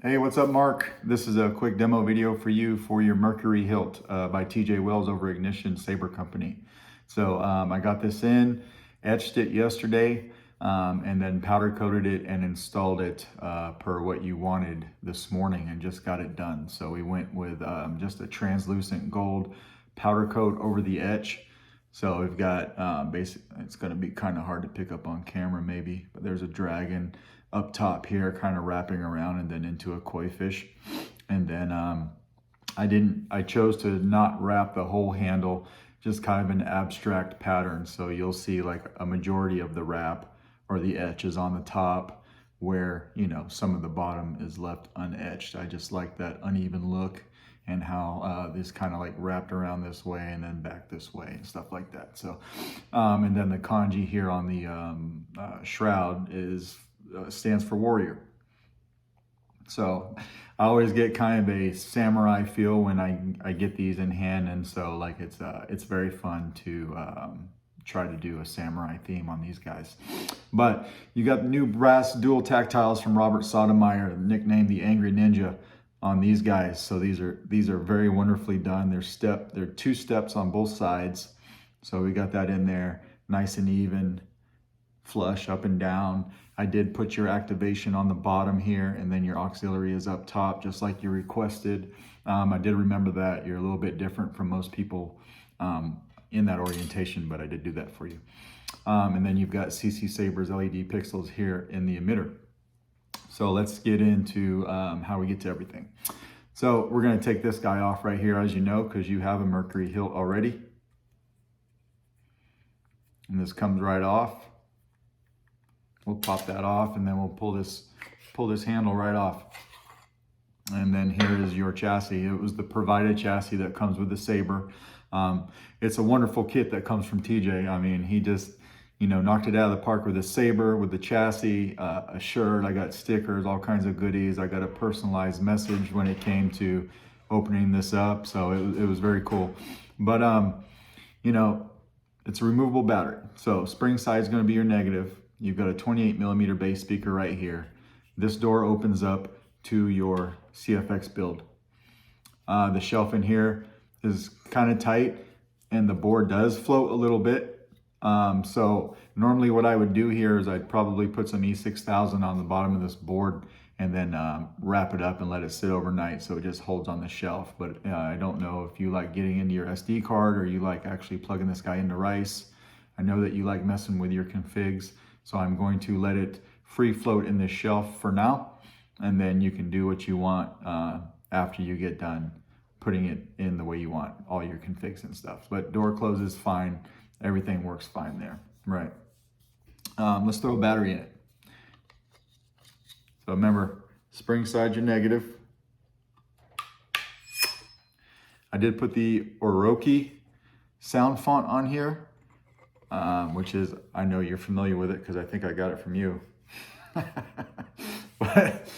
Hey, what's up, Mark? This is a quick demo video for you for your Mercury hilt by TJ Wells over Ignition Saber Company. So I got this in, etched it yesterday, and then powder coated it and installed it per what you wanted this morning and just got it done. So we went with just a translucent gold powder coat over the etch. So we've got it's going to be kind of hard to pick up on camera maybe, but there's a dragon up top here kind of wrapping around and then into a koi fish. And then I chose to not wrap the whole handle, just kind of an abstract pattern. So you'll see like a majority of the wrap or the etch is on the top where, you know, some of the bottom is left unetched. I just like that uneven look and how this kind of like wrapped around this way and then back this way and stuff like that. So, and then the kanji here on the shroud stands for warrior. So I always get kind of a samurai feel when I get these in hand, and so like it's very fun to try to do a samurai theme on these guys. But you got the new brass dual tactiles from Robert Sotomayor, nicknamed the Angry Ninja, on these guys. So these are very wonderfully done. They're two steps on both sides. So we got that in there, nice and even, flush up and down. I did put your activation on the bottom here, and then your auxiliary is up top, just like you requested. I did remember that you're a little bit different from most people in that orientation, but I did do that for you. And then you've got CCSabers LED pixels here in the emitter. So let's get into how we get to everything. So we're going to take this guy off right here, as you know, because you have a Mercury hilt already. And this comes right off. We'll pop that off, and then we'll pull this handle right off. And then here is your chassis. It was the provided chassis that comes with the Saber. It's a wonderful kit that comes from TJ. I mean, he just, you know, knocked it out of the park with the Saber, with the chassis, a shirt. I got stickers, all kinds of goodies. I got a personalized message when it came to opening this up. So it was very cool. But, you know, it's a removable battery. So spring side is going to be your negative. You've got a 28mm bass speaker right here. This door opens up to your CFX build. The shelf in here is kind of tight, and the board does float a little bit. So normally what I would do here is I'd probably put some E6000 on the bottom of this board and then wrap it up and let it sit overnight so it just holds on the shelf. But I don't know if you like getting into your SD card or you like actually plugging this guy into rice. I know that you like messing with your configs. So I'm going to let it free float in this shelf for now, and then you can do what you want after you get done putting it in the way you want, all your configs and stuff. But door closes fine, everything works fine there, right? Let's throw a battery in it. So remember, spring side your negative. I did put the Oroki sound font on here. Which is, I know you're familiar with it because I think I got it from you. But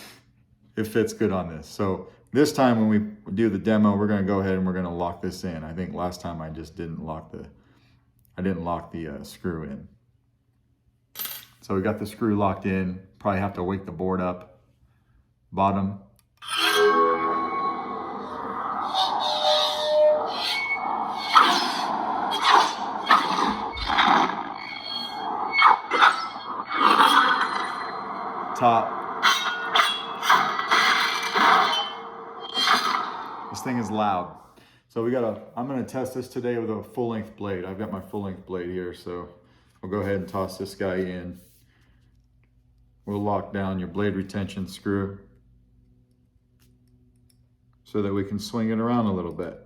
it fits good on this. So this time when we do the demo, we're going to go ahead and we're going to lock this in. I think last time I just didn't lock the screw in. So we got the screw locked in. Probably have to wake the board up. Bottom. Top. This thing is loud. So I'm gonna test this today with a full length blade. I've got my full length blade here, so I'll go ahead and toss this guy in. We'll lock down your blade retention screw so that we can swing it around a little bit.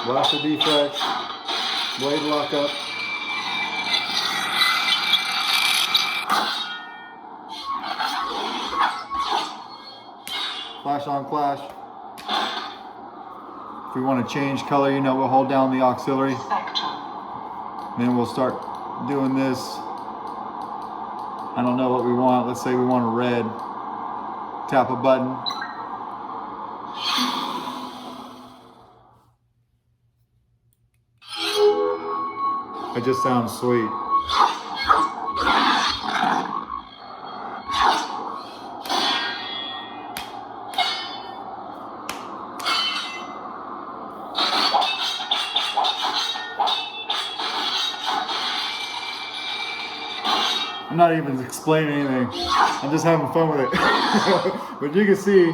Washer defect, blade lock up. Flash on flash. If we want to change color, you know, we'll hold down the auxiliary. Then we'll start doing this. I don't know what we want. Let's say we want a red. Tap a button. It just sounds sweet. I'm not even explaining anything. I'm just having fun with it. But you can see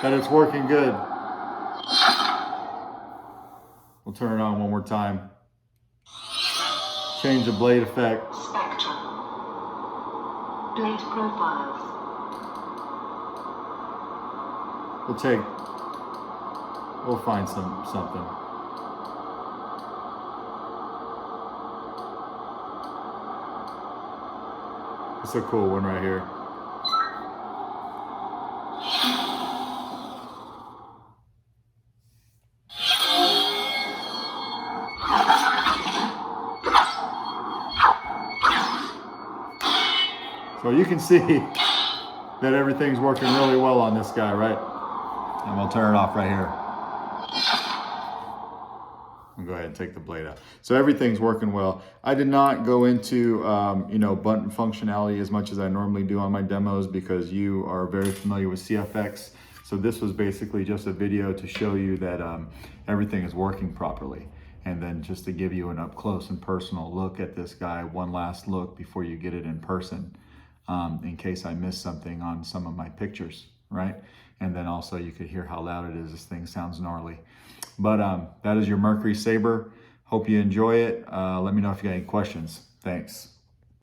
that it's working good. We'll turn it on one more time. Change the blade effect. Spectrum. Blade profiles. We'll find something. It's a cool one right here. So you can see that everything's working really well on this guy, right? And we'll turn it off right here. I'll go ahead and take the blade out. So everything's working well. I did not go into button functionality as much as I normally do on my demos because you are very familiar with CFX. So this was basically just a video to show you that everything is working properly. And then just to give you an up close and personal look at this guy, one last look before you get it in person, in case I missed something on some of my pictures, right? And then also you could hear how loud it is. This thing sounds gnarly. But that is your Mercury Saber. Hope you enjoy it. Let me know if you got any questions. Thanks.